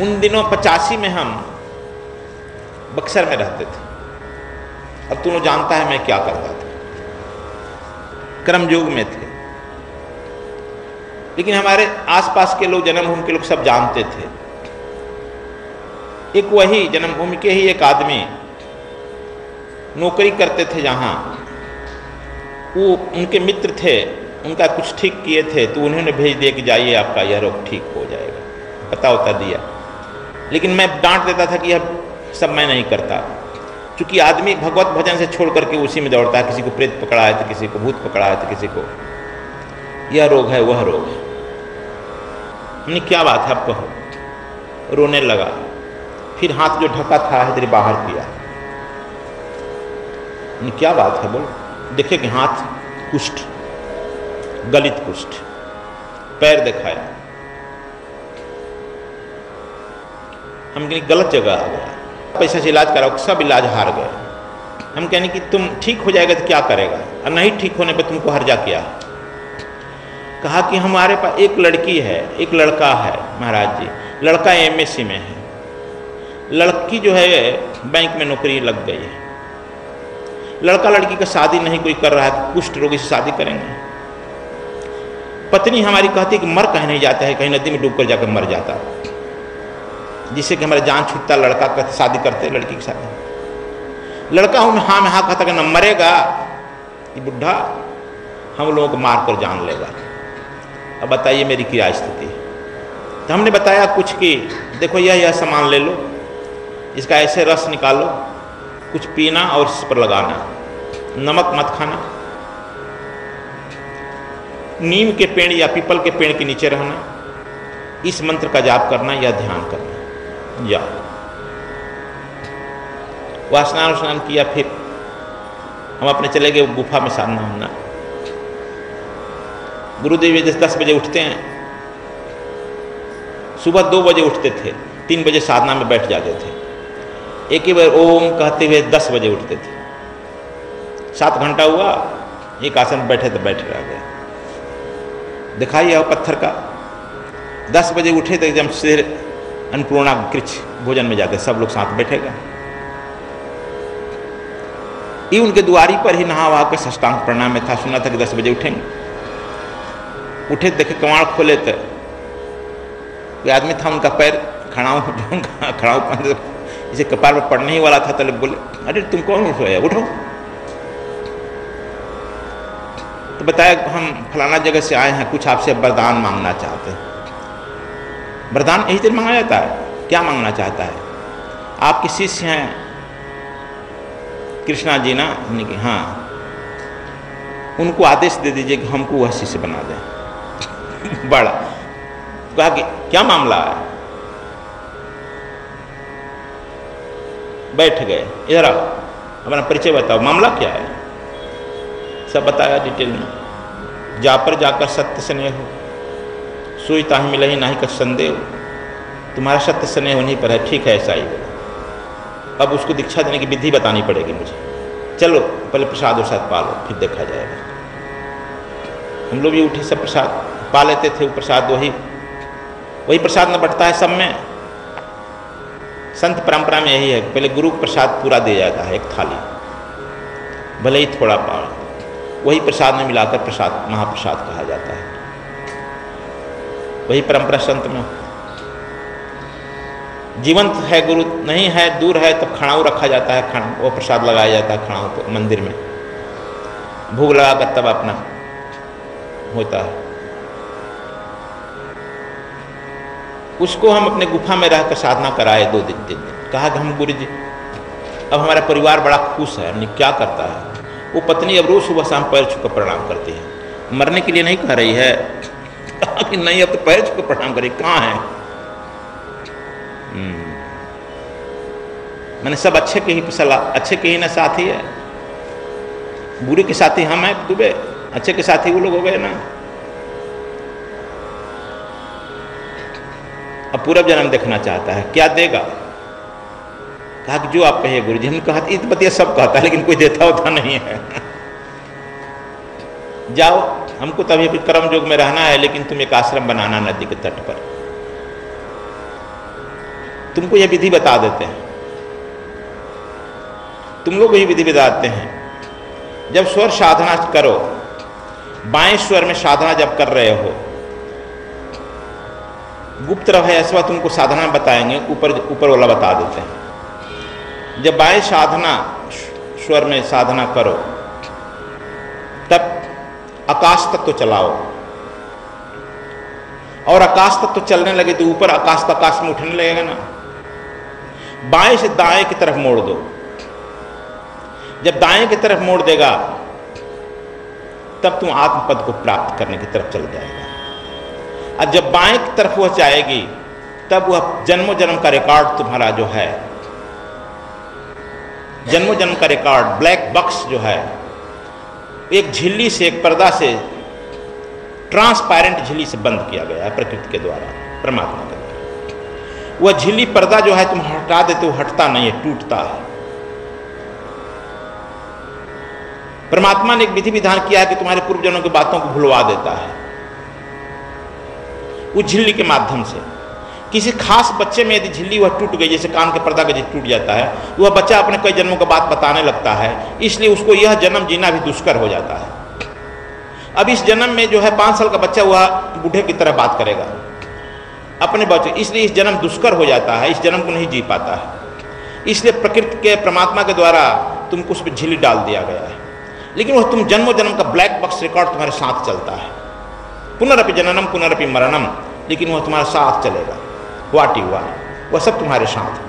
उन दिनों 85 में हम बक्सर में रहते थे। अब तू लोग जानता है मैं क्या करता था, कर्मयोग में थे, लेकिन हमारे आसपास के लोग, जन्मभूमि के लोग सब जानते थे। एक वही जन्मभूमि के ही एक आदमी नौकरी करते थे जहाँ, वो उनके मित्र थे, उनका कुछ ठीक किए थे तो उन्होंने भेज दिया कि जाइए आपका यह रोग ठीक हो जाएगा, पता होता दिया। लेकिन मैं डांट देता था कि यह सब मैं नहीं करता, क्योंकि आदमी भगवत भजन से छोड़ करके उसी में दौड़ता है। किसी को प्रेत पकड़ा है तो किसी को भूत पकड़ा है तो किसी को यह रोग है वह रोग है। हमने क्या बात है आप कहो, रोने लगा। फिर हाथ जो ढका था इधर बाहर किया, क्या बात है बोल। देखे कि हाथ कुष्ठ, गलित कुष्ठ, पैर दिखाया। हम कहीं गलत जगह आ गया, पैसा से इलाज कराओ, सब इलाज हार गए। हम कहने कि तुम ठीक हो जाएगा तो क्या करेगा, और नहीं ठीक होने पर तुमको हर्जा क्या। कहा कि हमारे पास एक लड़की है, एक लड़का है महाराज जी। लड़का एमएससी में है, लड़की जो है बैंक में नौकरी लग गई है। लड़का लड़की का शादी नहीं कोई कर रहा है, कुष्ठ रोगी से शादी करेंगे। पत्नी हमारी कहती कि मर कहीं नहीं जाता है, कहीं नदी में डूब कर जाकर मर जाता, जिससे कि हमारा जान छूटता। लड़का का शादी करते, लड़की की शादी। लड़का हूँ हाँ में हाँ कहता कि न मरेगा ये बुढ़ा, हम लोगों को मार कर जान लेगा। अब बताइए मेरी क्या स्थिति। तो हमने बताया कुछ कि देखो यह सामान ले लो, इसका ऐसे रस निकालो, कुछ पीना और इस पर लगाना, नमक मत खाना, नीम के पेड़ या पीपल के पेड़ के नीचे रहना, इस मंत्र का जाप करना या ध्यान करना। जाओ। वह स्नान किया, फिर हम अपने चले गए गुफा में साधना होना। गुरुदेव 10 बजे उठते हैं, सुबह 2 बजे उठते थे, 3 बजे साधना में बैठ जाते थे। एक ही बार ओम कहते हुए 10 बजे उठते थे। 7 घंटा हुआ, एक आसन में बैठे तो बैठ रह गए। दिखाइए पत्थर का। 10 बजे उठे तो एकदम सिर अन्नपूर्णा कृच भोजन में जाके सब लोग साथ बैठेगा। ये उनके द्वारी पर ही नहा वहा कर साष्टांग प्रणाम में था। सुना था कि 10 बजे उठेंगे। उठे देखे कमाड़ खोले तो कोई आदमी था, उनका पैर खड़ाऊ इसे कपार पर पड़ने ही वाला था। तो बोले अरे तुम कौन सोया, उठो। तो बताया हम फलाना जगह से आए हैं, कुछ आपसे वरदान मांगना चाहते हैं। वरदान यही तरह मांगा जाता है, क्या मांगना चाहता है? आपके शिष्य हैं कृष्णा जी ना, कि हाँ, उनको आदेश दे दीजिए कि हमको वह शिष्य बना दें। बड़ा कहा कि क्या मामला है? बैठ गए, इधर आओ, अपना परिचय बताओ, मामला क्या है? सब बताया डिटेल में। जा पर जाकर सत्य स्नेह हो, सोई ताहि मिले ही नाही का संदेह हो। तुम्हारा सत्य स्नेह उन्हीं पर है, ठीक है, ऐसा ही हो। अब उसको दीक्षा देने की विधि बतानी पड़ेगी मुझे। चलो पहले प्रसाद वरसाद पा लो, फिर देखा जाएगा। हम लोग भी उठे, सब प्रसाद पा लेते थे। वो प्रसाद वही प्रसाद न बंटता है सब में। संत परंपरा में यही है, पहले गुरु प्रसाद पूरा दिया जाता है, एक थाली, भले ही थोड़ा पाओ, वही प्रसाद में मिलाकर प्रसाद महाप्रसाद कहा जाता है। वही परंपरा संत में। जीवंत है गुरु, नहीं है, दूर है, तब खड़ाऊ रखा जाता है, वो प्रसाद लगाया जाता है खड़ाऊ पर मंदिर में, भोग लगाकर तब अपना होता है। उसको हम अपने गुफा में रहकर साधना कराए 2 दिन। कहा कि हम गुरु जी, अब हमारा परिवार बड़ा खुश है। हमने क्या करता है? वो पत्नी अब रोज सुबह शाम पैर छूकर प्रणाम करती है। मरने के लिए नहीं कह रही है। कहा कि नहीं, अब तो पैर छूकर प्रणाम करी, कहाँ है? मैंने सब अच्छे के ही सलाह, अच्छे के ही ना साथी है, बुरे के साथी हम हैं दुबे, अच्छे के साथी वो लोग हो गए ना। अब पूरा जन्म देखना चाहता है, क्या देगा? कहा कि जो आप कहिए गुरु जी। हमने कहा इत बतिया सब कहता है, लेकिन कोई देता होता नहीं है। जाओ, हमको तो अभी कर्म योग में रहना है, लेकिन तुम एक आश्रम बनाना नदी के तट पर। तुमको यह विधि बता देते हैं, तुम लोग यही विधि बताते हैं। जब स्वर साधना करो, बाएं स्वर में साधना जब कर रहे हो, गुप्त रहस्य तुमको साधना बताएंगे, ऊपर वाला बता देते हैं। जब बाएं साधना स्वर में साधना करो, तब आकाश तत्व तो चलाओ, और आकाश तत्व तो चलने लगे तो ऊपर आकाश में उठने लगेगा ना। बाएं से दाएं की तरफ मोड़ दो। जब दाएं की तरफ मोड़ देगा, तब तुम आत्मपद को प्राप्त करने की तरफ चल जाएगा। और जब बाएं की तरफ वह जाएगी, तब वह जन्मों जन्म का रिकॉर्ड तुम्हारा जो है, जन्मों जन्म का रिकॉर्ड, ब्लैक बॉक्स जो है, एक झिल्ली से, एक पर्दा से, ट्रांसपेरेंट झिल्ली से बंद किया गया है प्रकृति के द्वारा, परमात्मा के द्वारा। वह झिल्ली पर्दा जो है तुम हटा देते हो, हटता नहीं है, टूटता है। परमात्मा ने एक विधि विधान किया है कि तुम्हारे पूर्व जन्मों की बातों को भुलवा देता है उस झिल्ली के माध्यम से। किसी खास बच्चे में यदि झिल्ली वह टूट गई, जैसे कान के पर्दा का टूट जाता है, वह बच्चा अपने कई जन्मों की बात बताने लगता है, इसलिए उसको यह जन्म जीना भी दुष्कर हो जाता है। अब इस जन्म में जो है 5 साल का बच्चा, वह बूढ़े की तरह बात करेगा अपने बच्चे, इसलिए इस जन्म दुष्कर हो जाता है, इस जन्म को नहीं जी पाता है। इसलिए प्रकृति के परमात्मा के द्वारा तुमको उस पर झिल्ली डाल दिया गया है। लेकिन वह तुम जन्मों जन्म का ब्लैक बॉक्स रिकॉर्ड तुम्हारे साथ चलता है, पुनरपि जननम पुनरपि मरणम, लेकिन वह तुम्हारे साथ चलेगा। वाटी हुआ वह सब तुम्हारे साथ है।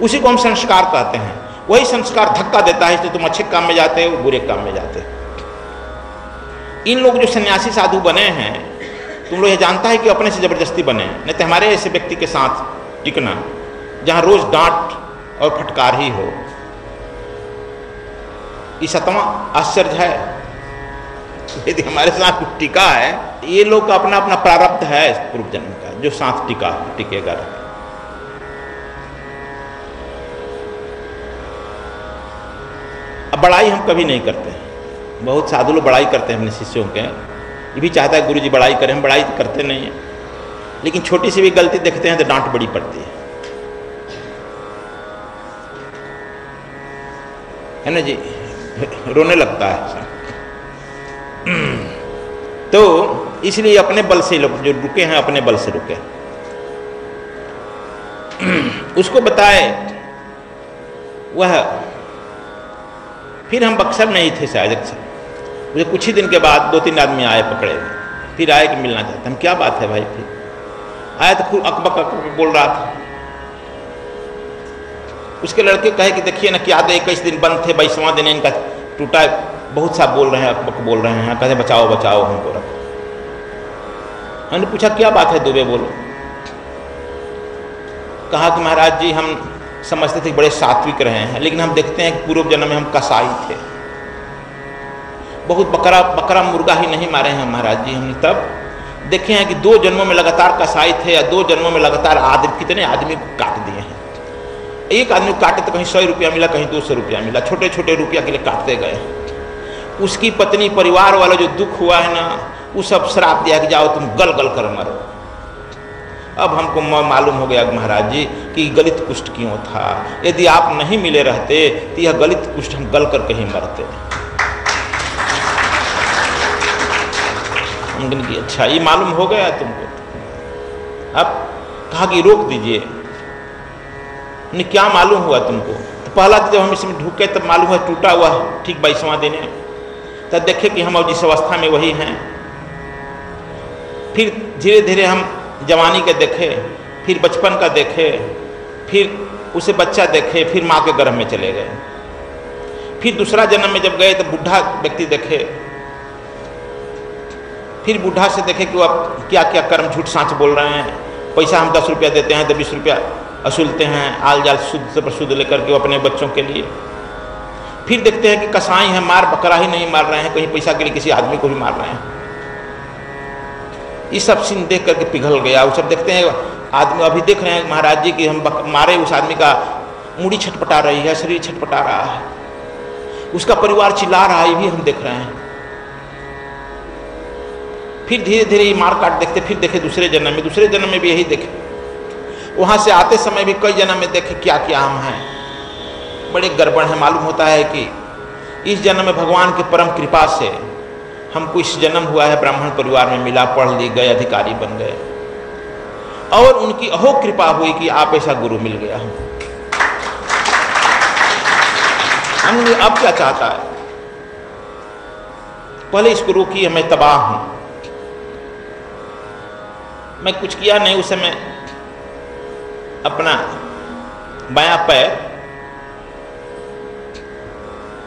उसी को हम संस्कार कहते हैं। वही संस्कार धक्का देता है, इसलिए तुम अच्छे काम में जाते हो, बुरे काम में जाते हो। इन लोग जो सन्यासी साधु बने हैं, तुम लोग ये जानता है कि अपने से जबरदस्ती बने, नहीं तो हमारे ऐसे व्यक्ति के साथ टिकना जहाँ रोज डांट और फटकार ही हो, ये सतवां आश्चर्य है। यदि हमारे साथ कुछ टिका है, ये लोग का अपना अपना प्रारब्ध है पूर्व जन्म का, जो साथ टिकेगा। अब बड़ाई हम कभी नहीं करते। बहुत साधु लोग बड़ाई करते हैं अपने शिष्यों के, ये भी चाहता है गुरु जी बड़ाई करें, हम बड़ाई तो करते नहीं है। लेकिन छोटी सी भी गलती देखते हैं तो डांट बड़ी पड़ती है ना जी, रोने लगता है। तो इसलिए अपने बल से लोग जो रुके हैं, अपने बल से रुके। उसको बताए वह, फिर हम बक्सर में ही थे शायद, मुझे कुछ ही दिन के बाद 2-3 आदमी आए पकड़े, फिर आए कि मिलना चाहते। हम क्या बात है भाई? फिर आया तो खूब अकबक अकबक बोल रहा था। उसके लड़के कहे कि देखिए ना, क्या 21 दिन बंद थे, 22वां दिन इनका टूटा, बहुत सा बोल रहे हैं, अकबक बोल रहे हैं, कहते बचाओ बचाओ हमको रखो। हमने पूछा क्या बात है दुबे, बोलो। कहा कि महाराज जी, हम समझते थे बड़े सात्विक रहे हैं, लेकिन हम देखते हैं कि पूर्व जन्म में हम कसाई थे, बहुत बकरा मुर्गा ही नहीं मारे हैं महाराज जी। हमने तब देखे हैं कि 2 जन्मों में लगातार कसाई थे, या 2 जन्मों में लगातार कितने आदमी को काट दिए हैं। एक आदमी को काटे तो कहीं 100 रुपया मिला, कहीं 200 रुपया मिला, छोटे छोटे रुपया के लिए काटते गए। उसकी पत्नी, परिवार वाला जो दुख हुआ है ना, वो सब श्राप दिया कि जाओ तुम गल गल कर मरो। अब हमको मालूम हो गया महाराज जी कि गलित कुष्ठ क्यों था। यदि आप नहीं मिले रहते तो यह गलित कुष्ठ हम गल कर कहीं मरते। अच्छा, ये मालूम हो गया तुमको। अब कहा कि रोक दीजिए। क्या मालूम हुआ तुमको? तो पहला तो जब हम इसमें ढुके तब मालूम हुआ टूटा हुआ, ठीक 22वां दिन है। तब देखे कि हम अब जिस अवस्था में वही हैं। फिर धीरे धीरे हम जवानी के देखे, फिर बचपन का देखे, फिर उसे बच्चा देखे, फिर माँ के गर्भ में चले गए। फिर दूसरा जन्म में जब गए तो बूढ़ा व्यक्ति देखे, फिर बूढ़ा से देखे कि वो अब क्या क्या कर्म झूठ साँच बोल रहे हैं। पैसा हम 10 रुपया देते हैं तो 20 रुपया असूलते हैं, आल जाल शुद्ध से प्रशुद्ध लेकर के वो अपने बच्चों के लिए। फिर देखते हैं कि कसाई हैं, मार बकरा ही नहीं मार रहे हैं, कहीं पैसा के लिए किसी आदमी को भी मार रहे हैं। ये सब सीन देख करके पिघल गया। वो सब देखते हैं आदमी, अभी देख रहे हैं महाराज जी कि हम मारे उस आदमी का मुड़ी छटपटा रही है, शरीर छटपटा रहा है, उसका परिवार चिल्ला रहा है, ये भी हम देख रहे हैं। फिर धीरे धीरे ये मार काट देखते, फिर देखे दूसरे जन्म में भी यही देखे। वहाँ से आते समय भी कई जन्म में देखे क्या क्या हम हैं, बड़े गड़बड़ है। मालूम होता है कि इस जन्म में भगवान की परम कृपा से हमको इस जन्म हुआ है, ब्राह्मण परिवार में मिला, पढ़ लिख गए, अधिकारी बन गए, और उनकी अहो कृपा हुई कि आप ऐसा गुरु मिल गया हमको। हमने अब क्या चाहता है, पहले इसको रोकिए, मैं तबाह हूं, मैं कुछ किया नहीं। उस समय अपना बायां पैर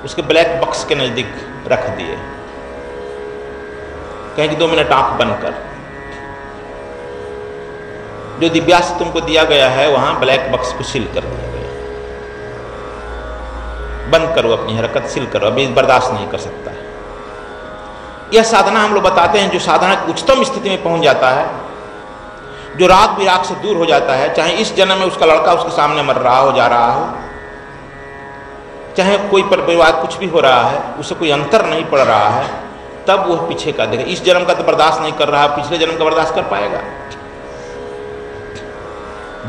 उसके ब्लैक बॉक्स के नजदीक रख दिए, कहें कि 2 मिनट आंख बंद कर, जो दिव्यास तुमको दिया गया है वहां ब्लैक बॉक्स को सील कर दिया गया, बंद करो अपनी हरकत, सील करो, अभी बर्दाश्त नहीं कर सकता है। यह साधना हम लोग बताते हैं, जो साधना की उच्चतम स्थिति में पहुंच जाता है, जो राग विराग से दूर हो जाता है, चाहे इस जन्म में उसका लड़का उसके सामने मर रहा हो, जा रहा हो, चाहे कोई परिवार कुछ भी हो रहा है, उसे कोई अंतर नहीं पड़ रहा है, तब वो पीछे का देखेगा। इस जन्म का तो बर्दाश्त नहीं कर रहा, पिछले जन्म का बर्दाश्त कर पाएगा।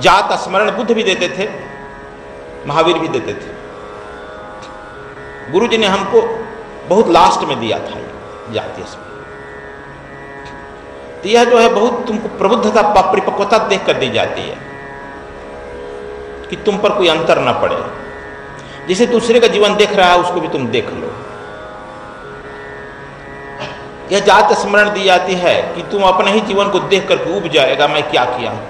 जात स्मरण बुद्ध भी देते थे, महावीर भी देते थे। गुरु जी ने हमको बहुत लास्ट में दिया था जातीय स्मरण। तो यह जो है बहुत तुमको प्रबुद्धता, परिपक्वता देख कर दी जाती है कि तुम पर कोई अंतर न पड़े। जिसे दूसरे का जीवन देख रहा है उसको भी तुम देख लो। यह जात स्मरण दी जाती है कि तुम अपने ही जीवन को देख करके उब जाएगा, मैं क्या किया हूं।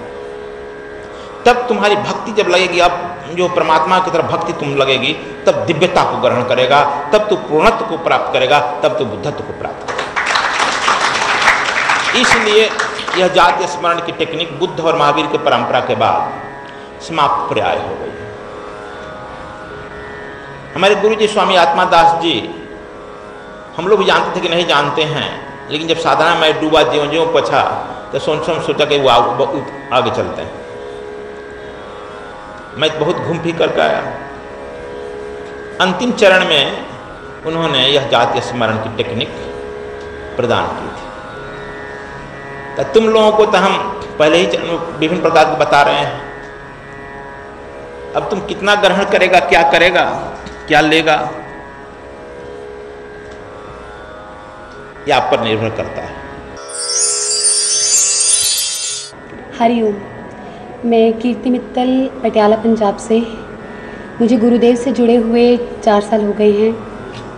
तब तुम्हारी भक्ति जब लगेगी, अब जो परमात्मा की तरफ भक्ति तुम लगेगी, तब दिव्यता को ग्रहण करेगा, तब तू पूर्णत्व को प्राप्त करेगा, तब तू बुद्धत्व को प्राप्त करेगा। इसलिए यह जातीय स्मरण की टेक्निक बुद्ध और महावीर की परंपरा के बाद समाप्त प्राय हो गई। हमारे गुरु जी स्वामी आत्मादास जी, हम लोग भी जानते थे कि नहीं जानते हैं, लेकिन जब साधना में डूबा ज्यों ज्यों पछा तो सोचा कि वो आगे चलते हैं। मैं बहुत घूम फिर करके आया। अंतिम चरण में उन्होंने यह जातीय स्मरण की टेक्निक प्रदान की थी। तो तुम लोगों को तो हम पहले ही विभिन्न प्रकार के बता रहे हैं, अब तुम कितना ग्रहण करेगा, क्या करेगा, क्या लेगा, यह आप पर निर्भर करता है। हरिओम। मैं कीर्ति मित्तल, पटियाला पंजाब से। मुझे गुरुदेव से जुड़े हुए 4 साल हो गए हैं।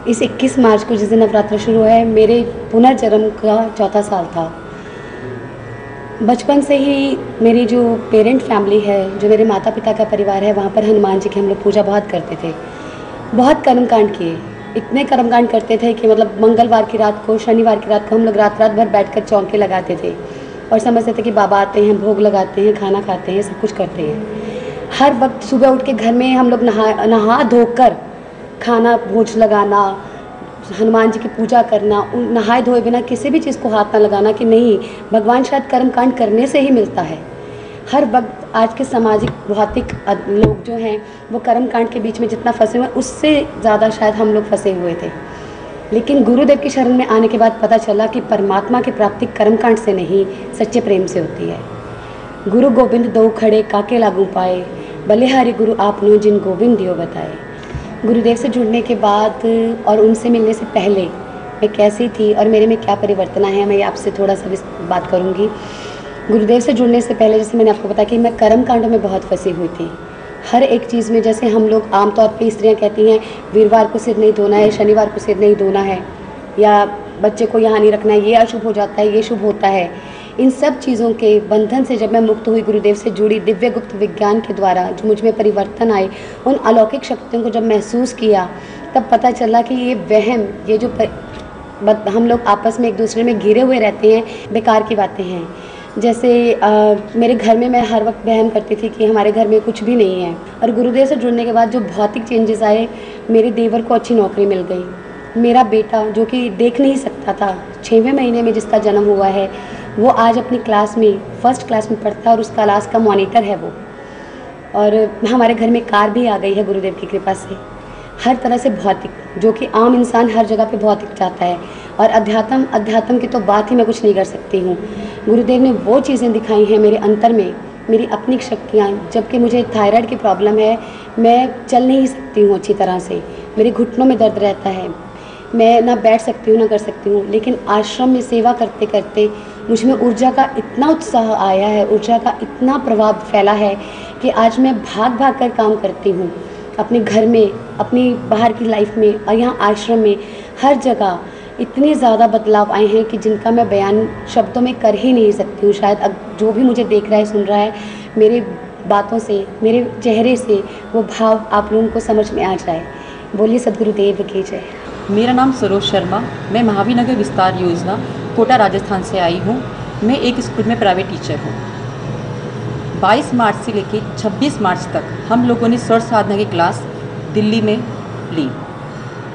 इस 21 मार्च को जिस दिन नवरात्र शुरू हुआ है, मेरे पुनर्जन्म का 4था साल था। बचपन से ही मेरी जो पेरेंट फैमिली है, जो मेरे माता पिता का परिवार है, वहाँ पर हनुमान जी की हम लोग पूजा बहुत करते थे। बहुत कर्मकांड किए, इतने कर्मकांड करते थे कि मतलब मंगलवार की रात को, शनिवार की रात को हम लोग रात भर बैठकर चौके लगाते थे और समझते थे कि बाबा आते हैं, भोग लगाते हैं, खाना खाते हैं, सब कुछ करते हैं। हर वक्त सुबह उठ के घर में हम लोग नहा धोकर खाना भोज लगाना, हनुमान जी की पूजा करना, नहाए धोए बिना किसी भी चीज़ को हाथ ना लगाना कि नहीं, भगवान शायद कर्मकांड करने से ही मिलता है। हर वक्त आज के सामाजिक भौतिक लोग जो हैं वो कर्मकांड के बीच में जितना फंसे हुए, उससे ज़्यादा शायद हम लोग फंसे हुए थे। लेकिन गुरुदेव की शरण में आने के बाद पता चला कि परमात्मा की प्राप्ति कर्मकांड से नहीं, सच्चे प्रेम से होती है। गुरु गोविंद दो खड़े काके लागू पाए, बलिहारी गुरु आपनो जिन गोविंद दियो बताए। गुरुदेव से जुड़ने के बाद और उनसे मिलने से पहले मैं कैसी थी और मेरे में क्या परिवर्तन आया है, मैं आपसे थोड़ा सा बात करूँगी। गुरुदेव से जुड़ने से पहले जैसे मैंने आपको बताया कि मैं कर्मकांडों में बहुत फंसी हुई थी। हर एक चीज़ में, जैसे हम लोग आमतौर पे स्त्रियाँ कहती हैं वीरवार को सिर नहीं धोना है, शनिवार को सिर नहीं धोना है, या बच्चे को यहाँ नहीं रखना है, ये अशुभ हो जाता है, ये शुभ होता है। इन सब चीज़ों के बंधन से जब मैं मुक्त हुई, गुरुदेव से जुड़ी, दिव्य गुप्त विज्ञान के द्वारा जो मुझ में परिवर्तन आए, उन अलौकिक शक्तियों को जब महसूस किया, तब पता चला कि ये वहम, ये जो हम लोग आपस में एक दूसरे में घिरे हुए रहते हैं, बेकार की बातें हैं। जैसे मेरे घर में मैं हर वक्त वहम करती थी कि हमारे घर में कुछ भी नहीं है, और गुरुदेव से जुड़ने के बाद जो भौतिक चेंजेस आए, मेरे देवर को अच्छी नौकरी मिल गई, मेरा बेटा जो कि देख नहीं सकता था, 6वें महीने में जिसका जन्म हुआ है, वो आज अपनी क्लास में 1st क्लास में पढ़ता है और उस क्लास का मॉनिटर है वो। और हमारे घर में कार भी आ गई है गुरुदेव की कृपा से। हर तरह से भौतिक, जो कि आम इंसान हर जगह पे भौतिक चाहता है, और अध्यात्म की तो बात ही मैं कुछ नहीं कर सकती हूँ। गुरुदेव ने वो चीज़ें दिखाई हैं मेरे अंतर में मेरी अपनी शक्तियाँ, जबकि मुझे थायराइड की प्रॉब्लम है, मैं चल नहीं सकती हूँ अच्छी तरह से, मेरे घुटनों में दर्द रहता है, मैं ना बैठ सकती हूँ ना कर सकती हूँ। लेकिन आश्रम में सेवा करते करते मुझ में ऊर्जा का इतना उत्साह आया है, ऊर्जा का इतना प्रभाव फैला है कि आज मैं भाग भाग कर काम करती हूँ, अपने घर में, अपनी बाहर की लाइफ में और यहाँ आश्रम में, हर जगह इतने ज़्यादा बदलाव आए हैं कि जिनका मैं बयान शब्दों में कर ही नहीं सकती हूँ। शायद अब जो भी मुझे देख रहा है, सुन रहा है, मेरे बातों से, मेरे चेहरे से वो भाव आप लोगों को समझ में आ जाए। बोलिए सद्गुरुदेव की जय। मेरा नाम सरोज शर्मा, मैं महावीर नगर विस्तार योजना कोटा राजस्थान से आई हूँ। मैं एक स्कूल में प्राइवेट टीचर हूँ। 22 मार्च से लेकर 26 मार्च तक हम लोगों ने स्वर साधना की क्लास दिल्ली में ली।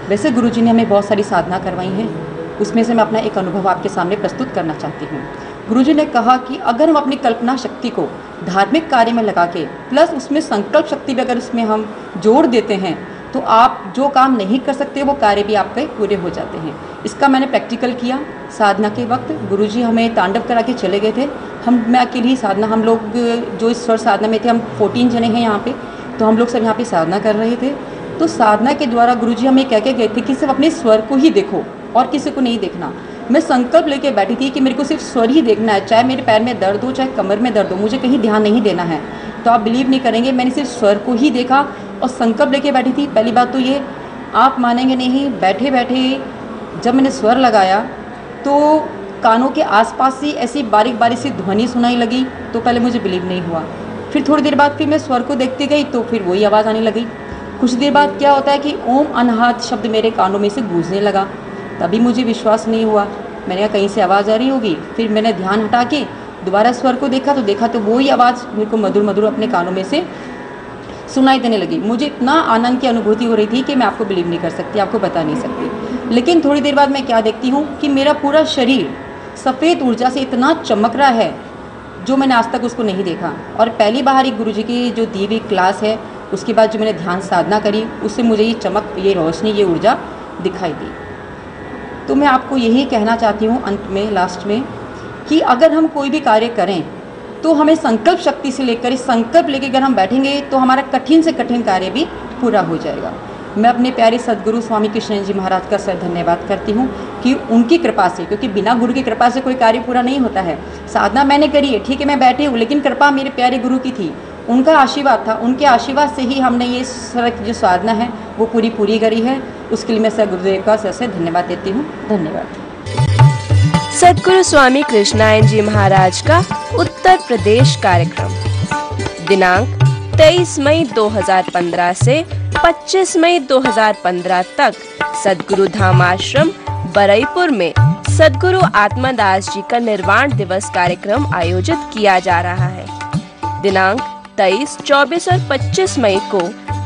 वैसे गुरुजी ने हमें बहुत सारी साधना करवाई हैं, उसमें से मैं अपना एक अनुभव आपके सामने प्रस्तुत करना चाहती हूँ। गुरुजी ने कहा कि अगर हम अपनी कल्पना शक्ति को धार्मिक कार्य में लगा के प्लस उसमें संकल्प शक्ति भी अगर उसमें हम जोड़ देते हैं तो आप जो काम नहीं कर सकते वो कार्य भी आपके पूरे हो जाते हैं। इसका मैंने प्रैक्टिकल किया। साधना के वक्त गुरुजी हमें तांडव करा के चले गए थे। मैं अकेली ही साधना, हम लोग जो इस स्वर साधना में थे, हम 14 जने हैं यहाँ पे, तो हम लोग सब यहाँ पे साधना कर रहे थे। तो साधना के द्वारा गुरुजी हमें कह के गए थे कि सिर्फ अपने स्वर को ही देखो और किसी को नहीं देखना। मैं संकल्प लेके बैठी थी कि मेरे को सिर्फ स्वर ही देखना है, चाहे मेरे पैर में दर्द हो, चाहे कमर में दर्द हो, मुझे कहीं ध्यान नहीं देना है। तो आप बिलीव नहीं करेंगे, मैंने सिर्फ स्वर को ही देखा और संकल्प लेके बैठी थी। पहली बात तो ये, आप मानेंगे नहीं, बैठे बैठे जब मैंने स्वर लगाया तो कानों के आसपास ही ऐसी बारीक बारीक सी ध्वनि सुनाई लगी। तो पहले मुझे बिलीव नहीं हुआ। फिर थोड़ी देर बाद फिर मैं स्वर को देखती गई तो फिर वही आवाज़ आने लगी। कुछ देर बाद क्या होता है कि ओम अनाहत शब्द मेरे कानों में से गूंजने लगा। तभी मुझे विश्वास नहीं हुआ। मैंने कहा कहीं से आवाज़ आ रही होगी। फिर मैंने ध्यान हटा के दोबारा स्वर को देखा तो वही आवाज़ मेरे को मधुर मधुर अपने कानों में से सुनाई देने लगी। मुझे इतना आनंद की अनुभूति हो रही थी कि मैं आपको बिलीव नहीं कर सकती, आपको बता नहीं सकती। लेकिन थोड़ी देर बाद मैं क्या देखती हूँ कि मेरा पूरा शरीर सफ़ेद ऊर्जा से इतना चमक रहा है जो मैंने आज तक उसको नहीं देखा। और पहली बार एक गुरुजी की जो दी हुई क्लास है, उसके बाद जो मैंने ध्यान साधना करी, उससे मुझे ये चमक, ये रोशनी, ये ऊर्जा दिखाई दी। तो मैं आपको यही कहना चाहती हूँ अंत में, लास्ट में, कि अगर हम कोई भी कार्य करें तो हमें संकल्प शक्ति से लेकर, इस संकल्प लेकर अगर हम बैठेंगे तो हमारा कठिन से कठिन कार्य भी पूरा हो जाएगा। मैं अपने प्यारे सद्गुरु स्वामी कृष्ण जी महाराज का सर धन्यवाद करती हूँ कि उनकी कृपा से, क्योंकि बिना गुरु की कृपा से कोई कार्य पूरा नहीं होता है। साधना मैंने करी है, ठीक है, मैं बैठी हूँ, लेकिन कृपा मेरे प्यारे गुरु की थी, उनका आशीर्वाद था। उनके आशीर्वाद से ही हमने ये जो साधना है वो पूरी करी है। उसके लिए मैं सर गुरुदेव का सर से धन्यवाद देती हूँ। धन्यवाद। सद्गुरु स्वामी कृष्णायन जी महाराज का उत्तर प्रदेश कार्यक्रम दिनांक 23 मई 2015 से 25 मई 2015 तक सद्गुरु धाम आश्रम बरईपुर में सद्गुरु आत्मदास जी का निर्वाण दिवस कार्यक्रम आयोजित किया जा रहा है। दिनांक 23, 24 और 25 मई को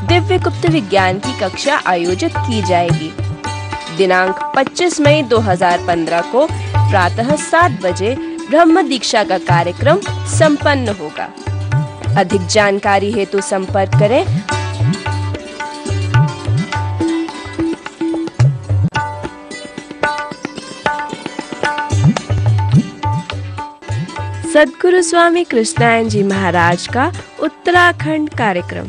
दिव्य गुप्त विज्ञान की कक्षा आयोजित की जाएगी। दिनांक 25 मई 2015 को प्रातः 7 बजे ब्रह्म दीक्षा का कार्यक्रम संपन्न होगा। अधिक जानकारी हेतु संपर्क करें सद्गुरु स्वामी कृष्णायन जी महाराज का उत्तराखंड कार्यक्रम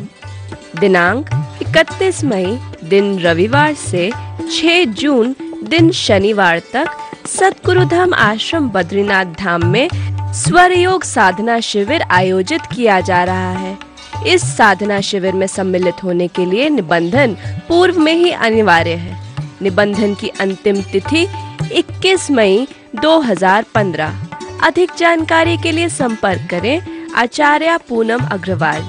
दिनांक 31 मई दिन रविवार से 6 जून दिन शनिवार तक सद्गुरुधाम आश्रम बद्रीनाथ धाम में स्वर योग साधना शिविर आयोजित किया जा रहा है। इस साधना शिविर में सम्मिलित होने के लिए निबंधन पूर्व में ही अनिवार्य है। निबंधन की अंतिम तिथि 21 मई 2015। अधिक जानकारी के लिए संपर्क करें आचार्य पूनम अग्रवाल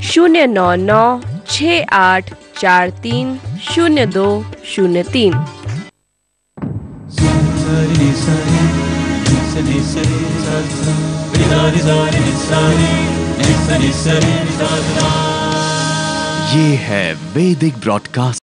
09968430203। ये है वैदिक ब्रॉडकास्ट।